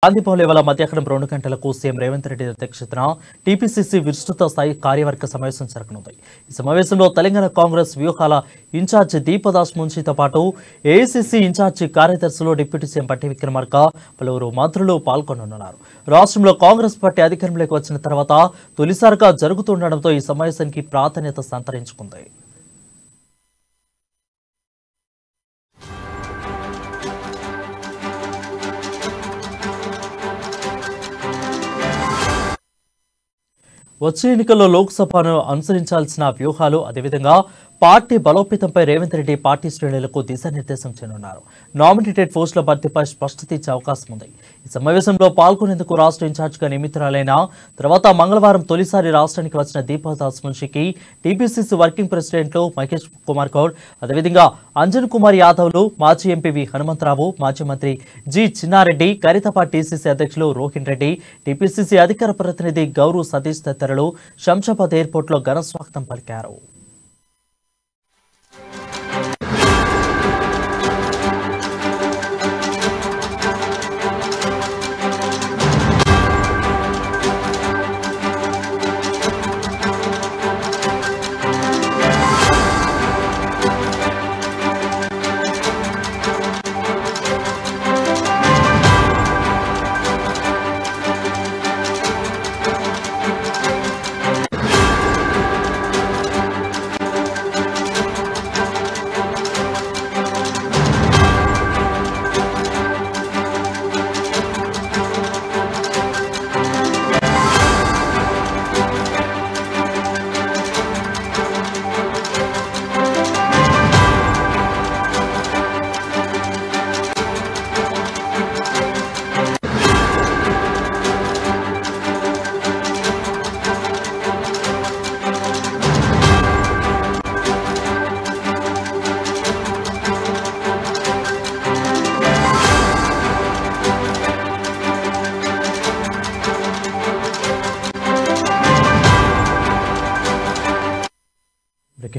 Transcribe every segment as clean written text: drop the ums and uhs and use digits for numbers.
గాంధీభవన్ ఇవాళ మధ్యాహ్నం 2 గంటలకు సీఎం రేవంత్ రెడ్డి అధ్యక్షతన టీపీసీసీ విస్తృత స్థాయి కార్యవర్గ సమావేశం జరగనుంది. ఈ సమావేశంలో తెలంగాణ కాంగ్రెస్ వ్యూహాల ఇన్ఛార్జి దీపదాస్ మున్షితో పాటు ఏఐసీసీ ఇన్ఛార్జి కార్యదర్శులు డిప్యూటీ సీఎం పట్టి విక్రమార్క పలువురు మంత్రులు పాల్గొననున్నారు. రాష్ట్రంలో కాంగ్రెస్ పార్టీ అధికారంలోకి వచ్చిన తర్వాత తొలిసారిగా జరుగుతుండటంతో ఈ సమావేశానికి ప్రాధాన్యత సంతరించుకుంది. వచ్చే ఎన్నికల్లో లోక్సభను అనుసరించాల్సిన వ్యూహాలు అదేవిధంగా పార్టీ బలోపేతంపై రేవంత్ రెడ్డి పార్టీ శ్రేణులకు దిశానిర్దేశం చేయనున్నారు. నామినేటెడ్ పోస్టుల భర్తీపై స్పష్టత ఇచ్చే అవకాశం ఉంది. ఈ సమావేశంలో పాల్గొనేందుకు రాష్ట్ర ఇన్ఛార్జిగా నియమితురాలైన తర్వాత మంగళవారం తొలిసారి రాష్ట్రానికి వచ్చిన దీపదాస్ మున్షికి టీపీసీసీ వర్కింగ్ ప్రెసిడెంట్లు మహేష్ కుమార్ గౌడ్ అదేవిధంగా అంజన్ కుమార్ యాదవ్లు, మాజీ ఎంపీ వి హనుమంతరావు, మాజీ మంత్రి జి చిన్నారెడ్డి, ఖైరతాబాద్ టీసీసీ అధ్యక్షులు రోహిన్ రెడ్డి, టీపీసీసీ అధికార ప్రతినిధి గౌరు సతీష్ తదితరులు శంషాబాద్ ఎయిర్పోర్టులో ఘన స్వాగతం పలికారు.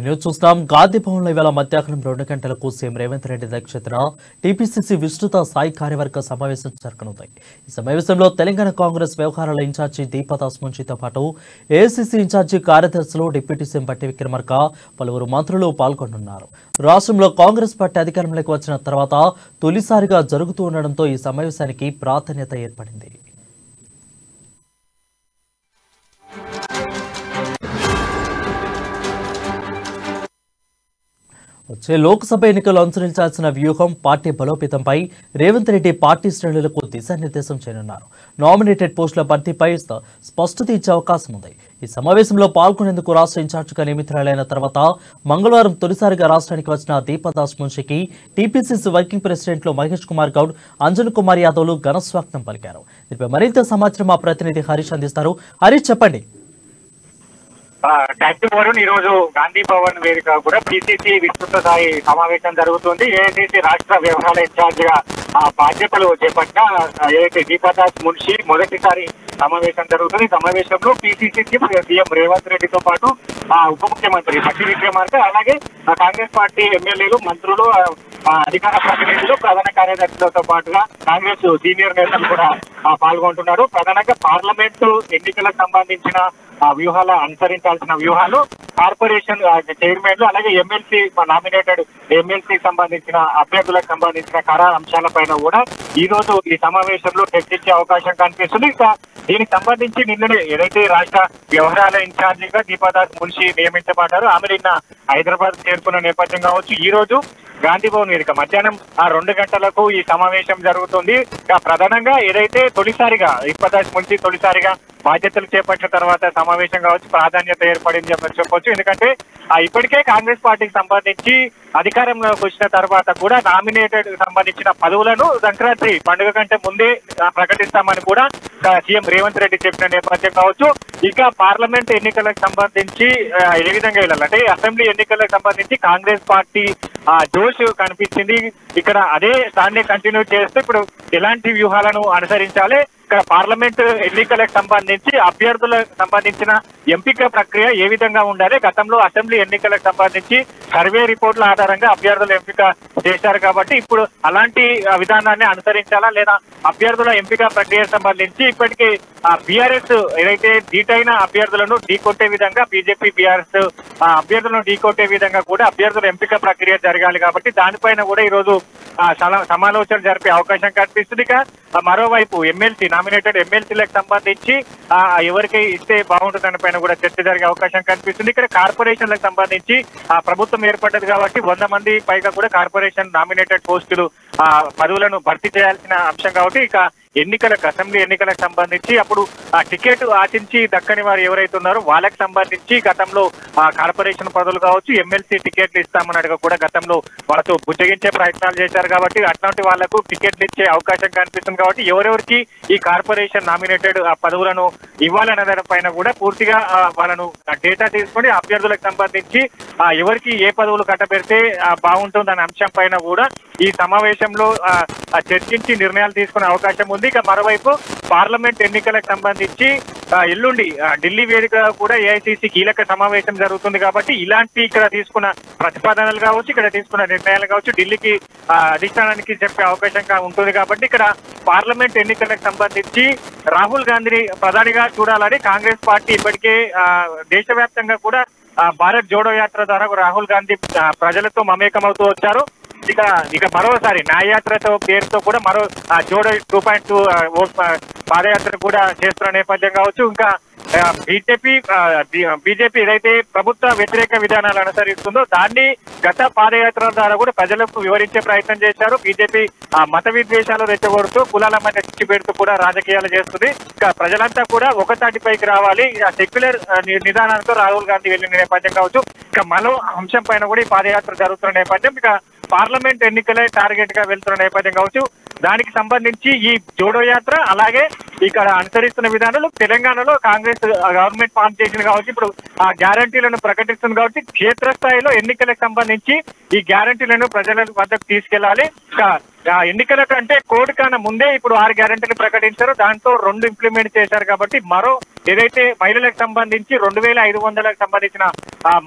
న్యూస్ చూస్తాం. గాంధీభవన్లో ఇవాళ మధ్యాహ్నం 2 గంటలకు సీఎం రేవంత్ రెడ్డి అధ్యక్షతన టీపీసీసీ విస్తృత స్థాయి కార్యవర్గ సమావేశం జరగనుంది. ఈ సమావేశంలో తెలంగాణ కాంగ్రెస్ వ్యవహారాల ఇన్ఛార్జి దీపదాస్ మున్షితో పాటు ఏఐసీసీ ఇన్ఛార్జి కార్యదర్శులు డిప్యూటీ సీఎం పట్టి విక్రమార్క పలువురు మంత్రులు పాల్గొనున్నారు. రాష్ట్రంలో కాంగ్రెస్ పార్టీ అధికారంలోకి వచ్చిన తర్వాత తొలిసారిగా జరుగుతూ ఉండడంతో ఈ సమావేశానికి ప్రాధాన్యత ఏర్పడింది. వచ్చే లోక్సభ ఎన్నికల్లో అనుసరించాల్సిన వ్యూహం, పార్టీ బలోపేతంపై రేవంత్ రెడ్డి పార్టీ శ్రేణులకు దిశానిర్దేశం చేయనున్నారు. నామినేటెడ్ పోస్టుల భర్తీపై స్పష్టత ఇచ్చే అవకాశం ఉంది. ఈ సమావేశంలో పాల్గొనేందుకు రాష్ట్ర ఇన్ఛార్జిగా నియమితురాలైన తర్వాత మంగళవారం తొలిసారిగా రాష్ట్రానికి వచ్చిన దీపదాస్ మున్షికి టీపీసీసీ వర్కింగ్ ప్రెసిడెంట్లు మహేష్ కుమార్ గౌడ్, అంజన్ కుమార్ యాదవ్లు ఘన స్వాగతం పలికారు. దీనిపై మరింత సమాచారం మా ప్రతినిధి హరీష్ అందిస్తారు. హరీష్, చెప్పండి. ఈ రోజు గాంధీ భవన్ వేదిక కూడా పిసిసి విస్తృత స్థాయి సమావేశం జరుగుతుంది. ఏఐసీసీ రాష్ట్ర వ్యవహారాల ఇన్ఛార్జ్ గా బాధ్యతలు చేపట్టిన ఏదైతే దీపదాస్ మున్షి మొదటిసారి సమావేశం జరుగుతుంది. ఈ సమావేశంలో పిసిసి సీఎం రేవంత్ రెడ్డితో పాటు ఉప ముఖ్యమంత్రి పట్టి విక్రమార్క, అలాగే కాంగ్రెస్ పార్టీ ఎమ్మెల్యేలు, మంత్రులు, అధికార ప్రతినిధులు, ప్రధాన కార్యదర్శులతో పాటుగా కాంగ్రెస్ సీనియర్ నేతలు కూడా పాల్గొంటున్నారు. ప్రధానంగా పార్లమెంటు ఎన్నికలకు సంబంధించిన వ్యూహాల అనుసరించాల్సిన వ్యూహాలు, కార్పొరేషన్ చైర్మన్లు, అలాగే ఎమ్మెల్సీ నామినేటెడ్ ఎమ్మెల్సీకి సంబంధించిన అభ్యర్థులకు సంబంధించిన ఖరారు అంశాలపైన కూడా ఈ రోజు ఈ సమావేశంలో చర్చించే అవకాశం కనిపిస్తుంది. ఇక దీనికి సంబంధించి నిన్ననే ఏదైతే రాష్ట్ర వ్యవహారాల ఇన్ఛార్జిగా దీపదాస్ మున్షి నియమించబడ్డారో ఆమె నిన్న హైదరాబాద్ చేరుకున్న నేపథ్యం కావచ్చు, ఈ రోజు గాంధీభవన్ వేదిక మధ్యాహ్నం 2 గంటలకు ఈ సమావేశం జరుగుతుంది. ప్రధానంగా ఏదైతే తొలిసారిగా దీపదాస్ మున్షి తొలిసారిగా బాధ్యతలు చేపట్టిన తర్వాత సమావేశం కావచ్చు ప్రాధాన్యత ఏర్పడింది చెప్పొచ్చు. ఎందుకంటే ఇప్పటికే కాంగ్రెస్ పార్టీకి సంబంధించి అధికారంలోకి వచ్చిన తర్వాత కూడా నామినేటెడ్ సంబంధించిన పదవులను సంక్రాంతి పండుగ కంటే ముందే ప్రకటిస్తామని కూడా సీఎం రేవంత్ రెడ్డి చెప్పిన నేపథ్యం కావచ్చు. ఇక పార్లమెంట్ ఎన్నికలకు సంబంధించి ఏ విధంగా వెళ్ళాలంటే అసెంబ్లీ ఎన్నికలకు సంబంధించి కాంగ్రెస్ పార్టీ జోష్ కనిపించింది. ఇక్కడ అదే దాన్ని కంటిన్యూ చేస్తూ ఇప్పుడు ఎలాంటి వ్యూహాలను అనుసరించాలి, ఇక్కడ పార్లమెంట్ ఎన్నికలకు సంబంధించి అభ్యర్థులకు సంబంధించిన ఎంపిక ప్రక్రియ ఏ విధంగా ఉండాలి, గతంలో అసెంబ్లీ ఎన్నికలకు సంబంధించి సర్వే రిపోర్టుల ఆధారంగా అభ్యర్థుల ఎంపిక చేశారు కాబట్టి ఇప్పుడు అలాంటి విధానాన్ని అనుసరించాలా లేదా అభ్యర్థుల ఎంపిక ప్రక్రియకు సంబంధించి ఇప్పటికీ బీఆర్ఎస్ ఏదైతే ధీటైన అభ్యర్థులను ఢీకొట్టే విధంగా బీజేపీ బీఆర్ఎస్ అభ్యర్థులను ఢీకొట్టే విధంగా కూడా అభ్యర్థుల ఎంపిక ప్రక్రియ జరగాలి కాబట్టి దానిపైన కూడా ఈ రోజు సమాలోచన జరిపే అవకాశం కనిపిస్తుంది. ఇక మరోవైపు ఎమ్మెల్సీ నామినేటెడ్ ఎమ్మెల్సీలకు సంబంధించి ఎవరికి ఇస్తే బాగుంటుంది దానిపైన కూడా చర్చ జరిగే అవకాశం కనిపిస్తుంది. ఇక్కడ కార్పొరేషన్లకు సంబంధించి ప్రభుత్వం ఏర్పడ్డది కాబట్టి 100 మంది పైగా కూడా కార్పొరేషన్ నామినేటెడ్ పోస్టులు పదవులను భర్తీ చేయాల్సిన అంశం కాబట్టి ఇక ఎన్నికలకు అసెంబ్లీ ఎన్నికలకు సంబంధించి అప్పుడు టికెట్ ఆశించి దక్కని వారు ఎవరైతే ఉన్నారో వాళ్ళకి సంబంధించి గతంలో కార్పొరేషన్ పదవులు కావచ్చు ఎమ్మెల్సీ టికెట్లు ఇస్తామన్నట్టుగా కూడా గతంలో వాళ్ళతో బుజ్జగించే ప్రయత్నాలు చేశారు కాబట్టి అట్లాంటి వాళ్లకు టికెట్లు ఇచ్చే అవకాశం కనిపిస్తుంది కాబట్టి ఎవరెవరికి ఈ కార్పొరేషన్ నామినేటెడ్ పదవులను ఇవ్వాలనే దానిపైన కూడా పూర్తిగా వాళ్ళను డేటా తీసుకొని అభ్యర్థులకు సంబంధించి ఎవరికి ఏ పదవులు కట్టబెడితే బాగుంటుంది అనే అంశం పైన కూడా ఈ సమావేశంలో చర్చించి నిర్ణయాలు తీసుకునే అవకాశం ఉంది. ఇక మరోవైపు పార్లమెంట్ ఎన్నికలకు సంబంధించి ఎల్లుండి ఢిల్లీ వేదిక కూడా ఏఐసీసీ కీలక సమావేశం జరుగుతుంది కాబట్టి ఇలాంటి ఇక్కడ తీసుకున్న ప్రతిపాదనలు కావచ్చు ఇక్కడ తీసుకున్న నిర్ణయాలు కావచ్చు ఢిల్లీకి అధిష్టానానికి చెప్పే అవకాశం ఉంటుంది కాబట్టి ఇక్కడ పార్లమెంట్ ఎన్నికలకు సంబంధించి రాహుల్ గాంధీని ప్రధానిగా చూడాలని కాంగ్రెస్ పార్టీ ఇప్పటికే దేశవ్యాప్తంగా కూడా భారత్ జోడో యాత్ర ద్వారా రాహుల్ గాంధీ ప్రజలతో మమేకమవుతూ వచ్చారు. ఇక మరోసారి న్యాయయాత్రతో పేరుతో కూడా మరో జోడో 2.2 పాదయాత్ర కూడా చేస్తున్న నేపథ్యం కావచ్చు. ఇంకా బీజేపీ ఏదైతే ప్రభుత్వ వ్యతిరేక విధానాలు అనుసరిస్తుందో దాన్ని గత పాదయాత్ర ద్వారా కూడా ప్రజలకు వివరించే ప్రయత్నం చేశారు. బీజేపీ మత విద్వేషాలు రెచ్చగొడుతూ కులాల మధ్య చిచ్చు పెడుతూ కూడా రాజకీయాలు చేస్తుంది. ఇక ప్రజలంతా కూడా ఒకతాటిపైకి రావాలి సెక్యులర్ నిదానంతో రాహుల్ గాంధీ వెళ్ళిన నేపథ్యం కావచ్చు. ఇక మరో అంశం పైన కూడా ఈ పాదయాత్ర జరుగుతున్న నేపథ్యం ఇక పార్లమెంట్ ఎన్నికలే టార్గెట్ గా వెళ్తున్న నేపథ్యం కావచ్చు. దానికి సంబంధించి ఈ జోడో యాత్ర అలాగే ఇక్కడ అనుసరిస్తున్న విధానాలు తెలంగాణలో కాంగ్రెస్ గవర్నమెంట్ ఫామ్ చేసింది కావచ్చు. ఇప్పుడు ఆ గ్యారంటీలను ప్రకటిస్తుంది కాబట్టి క్షేత్రస్థాయిలో ఎన్నికలకు సంబంధించి ఈ గ్యారంటీలను ప్రజల వద్దకు తీసుకెళ్లాలి. ఎన్నికల కంటే కోడ్ కన్నా ముందే ఇప్పుడు 6 గ్యారంటీలు ప్రకటించారు. దాంతో 2 ఇంప్లిమెంట్ చేశారు కాబట్టి మరో ఏదైతే మహిళలకు సంబంధించి 2500లకు సంబంధించిన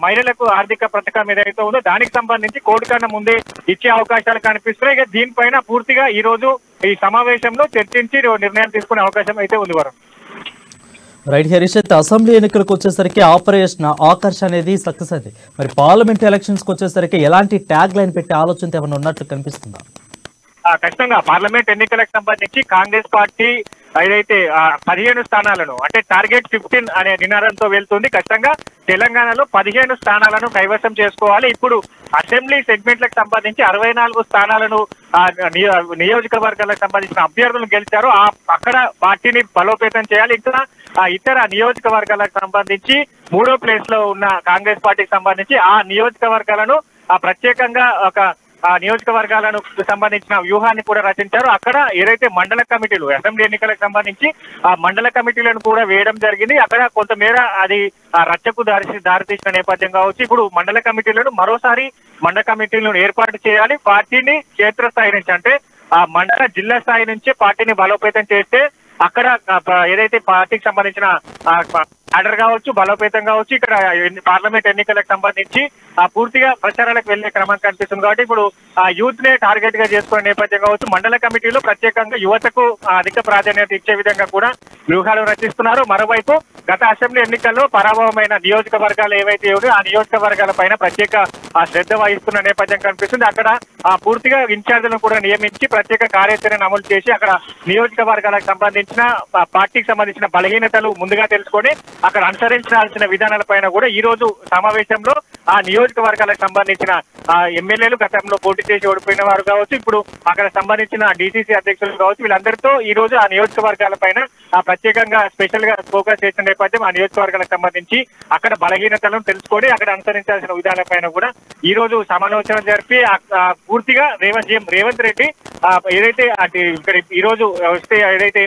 మహిళలకు ఆర్థిక పథకం ఏదైతే ఉందో దానికి సంబంధించి కోడ్ కన్నా ముందే ఇచ్చే అవకాశాలు కనిపిస్తున్నాయి. ఇక దీనిపైన పూర్తిగా ఈ రోజు ఈ సమావేశంలో చర్చించి నిర్ణయం తీసుకునే అవకాశం అయితే ఉంది వరం. రైట్ హరీష్, అసెంబ్లీ ఎన్నికలకు వచ్చేసరికి ఆపరేషన్ ఆకర్ష్ అనేది సక్సెస్ అయింది. మరి పార్లమెంట్ ఎలక్షన్స్ వచ్చేసరికి ఎలాంటి ట్యాగ్ లైన్ పెట్టే ఆలోచన ఏమైనా ఉన్నట్లు కనిపిస్తుందా? ఖచ్చితంగా పార్లమెంట్ ఎన్నికలకు సంబంధించి కాంగ్రెస్ పార్టీ ఏదైతే 15 స్థానాలను అంటే టార్గెట్ 15 అనే నినాదంతో వెళ్తుంది. ఖచ్చితంగా తెలంగాణలో 15 స్థానాలను కైవసం చేసుకోవాలి. ఇప్పుడు అసెంబ్లీ సెగ్మెంట్లకు సంబంధించి 64 స్థానాలను నియోజకవర్గాలకు సంబంధించిన అభ్యర్థులను గెలిచారు. అక్కడ పార్టీని బలోపేతం చేయాలి. ఇంకా ఇతర నియోజకవర్గాలకు సంబంధించి 3వ ప్లేస్ లో ఉన్న కాంగ్రెస్ పార్టీకి సంబంధించి ఆ నియోజకవర్గాలను ప్రత్యేకంగా ఒక నియోజకవర్గాలను సంబంధించిన వ్యూహాన్ని కూడా రచించారు. అక్కడ ఏదైతే మండల కమిటీలు అసెంబ్లీ ఎన్నికలకు సంబంధించి ఆ మండల కమిటీలను కూడా వేయడం జరిగింది. అక్కడ కొంతమేర అది రచ్చకు దారితీసిన నేపథ్యం కావచ్చు. ఇప్పుడు మండల కమిటీలను మరోసారి మండల కమిటీలను ఏర్పాటు చేయాలి. పార్టీని క్షేత్రస్థాయి నుంచి అంటే ఆ మండల జిల్లా స్థాయి నుంచి పార్టీని బలోపేతం చేస్తే అక్కడ ఏదైతే పార్టీకి సంబంధించిన ఆర్డర్ కావచ్చు బలోపేతం కావచ్చు ఇక్కడ పార్లమెంట్ ఎన్నికలకు సంబంధించి పూర్తిగా ప్రచారాలకు వెళ్లే క్రమం కనిపిస్తుంది. కాబట్టి ఇప్పుడు యూత్ నే టార్గెట్ గా చేసుకునే నేపథ్యం కావచ్చు. మండల కమిటీలో ప్రత్యేకంగా యువతకు అధిక ప్రాధాన్యత ఇచ్చే విధంగా కూడా వ్యూహాలు రచిస్తున్నారు. మరోవైపు గత అసెంబ్లీ ఎన్నికల్లో పరాభవమైన నియోజకవర్గాలు ఏవైతే ఉన్నాయో ఆ నియోజకవర్గాల పైన ప్రత్యేక శ్రద్ధ వహిస్తున్న నేపథ్యం కనిపిస్తుంది. అక్కడ పూర్తిగా ఇన్ఛార్జీలను కూడా నియమించి ప్రత్యేక కార్యాచరణ అమలు చేసి అక్కడ నియోజకవర్గాలకు సంబంధించిన పార్టీకి సంబంధించిన బలహీనతలు ముందుగా తెలుసుకొని అక్కడ అనుసరించాల్సిన విధానాలపైన కూడా ఈ రోజు సమావేశంలో ఆ నియోజకవర్గాలకు సంబంధించిన ఎమ్మెల్యేలు గతంలో పోటీ చేసి ఓడిపోయిన వారు కావచ్చు, ఇప్పుడు అక్కడ సంబంధించిన డీసీసీ అధ్యక్షులు కావచ్చు, వీళ్ళందరితో ఈ రోజు ఆ నియోజకవర్గాల పైన ప్రత్యేకంగా స్పెషల్ గా ఫోకస్ చేసిన నేపథ్యం ఆ నియోజకవర్గాలకు సంబంధించి అక్కడ బలహీనతలను తెలుసుకొని అక్కడ అనుసరించాల్సిన విధానాలపైన కూడా ఈ రోజు సమాలోచన జరిపి పూర్తిగా రేవంత్ రెడ్డి ఏదైతే ఇక్కడ ఈ రోజు వస్తే ఏదైతే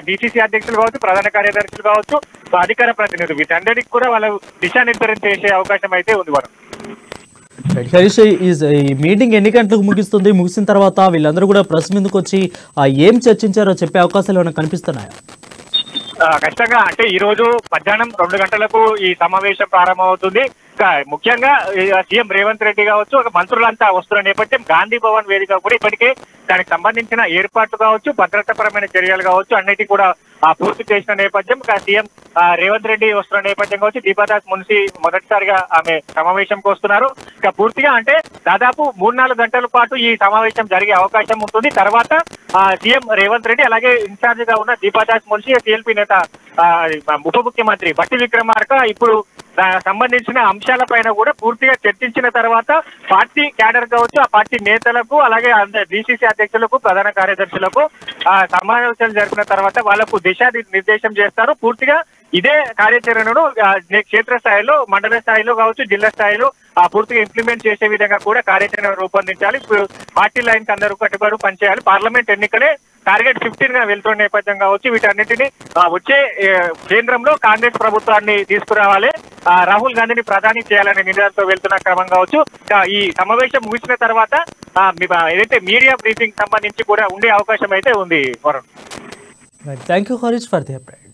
డీసీసీ అధ్యక్షులు కావచ్చు ప్రధాన కార్యదర్శులు కావచ్చు అధికార ప్రతినిధులు వీటన్నిటికి కూడా వాళ్ళు దిశానిర్ధారణ చేసే అవకాశం అయితే ఉంది. వారు హరీష్, ఈ మీటింగ్ ఎన్ని గంటలకు ముగిస్తుంది? ముగిసిన తర్వాత వీళ్ళందరూ కూడా ప్రెస్ ముందుకు వచ్చి ఏం చర్చించారో చెప్పే అవకాశాలు ఏమైనా కనిపిస్తున్నాయా? ఖచ్చితంగా అంటే ఈ రోజు మధ్యాహ్నం 2 గంటలకు ఈ సమావేశం ప్రారంభమవుతుంది. ముఖ్యంగా సీఎం రేవంత్ రెడ్డి కావచ్చు, ఒక మంత్రులంతా వస్తున్న నేపథ్యం గాంధీ భవన్ వేదిక కూడా ఇప్పటికే దానికి సంబంధించిన ఏర్పాట్లు కావచ్చు, భద్రతాపరమైన చర్యలు కావచ్చు, అన్నిటి కూడా పూర్తి చేసిన నేపథ్యం. సీఎం రేవంత్ రెడ్డి వస్తున్న నేపథ్యం కావచ్చు, దీపాదాస్ మున్షి మొదటిసారిగా ఆమె సమావేశంకి వస్తున్నారు. ఇక పూర్తిగా అంటే దాదాపు 3-4 గంటల పాటు ఈ సమావేశం జరిగే అవకాశం ఉంటుంది. తర్వాత సీఎం రేవంత్ రెడ్డి అలాగే ఇన్ఛార్జ్ గా ఉన్న దీపాదాస్ మున్షి, టీఎల్పీ నేత ఉప ముఖ్యమంత్రి బట్టి విక్రమార్క ఇప్పుడు సంబంధించిన అంశాలపైన కూడా పూర్తిగా చర్చించిన తర్వాత పార్టీ క్యాడర్ కావచ్చు, ఆ పార్టీ నేతలకు అలాగే డిసిసి అధ్యక్షులకు, ప్రధాన కార్యదర్శులకు సమావేశాలు జరిపిన తర్వాత వాళ్లకు దిశా నిర్దేశం చేస్తారు. పూర్తిగా ఇదే కార్యాచరణను క్షేత్రస్థాయిలో, మండల స్థాయిలో కావచ్చు, జిల్లా స్థాయిలో పూర్తిగా ఇంప్లిమెంట్ చేసే విధంగా కూడా కార్యాచరణ రూపొందించాలి. పార్టీ లైన్ కి అందరూ కట్టుబడి పనిచేయాలి. పార్లమెంట్ ఎన్నికలే టార్గెట్ 15 గా వెళ్తున్న నేపథ్యం కావచ్చు, వీటన్నిటిని వచ్చే కేంద్రంలో కాంగ్రెస్ ప్రభుత్వాన్ని తీసుకురావాలి, రాహుల్ గాంధీని ప్రధాని చేయాలనే నిర్ణయంతో వెళ్తున్న క్రమం కావచ్చు. ఈ సమావేశం ముగిసిన తర్వాత ఏదైతే మీడియా బ్రీఫింగ్ సంబంధించి కూడా ఉండే అవకాశం అయితే ఉంది. Thank you Harish for the update.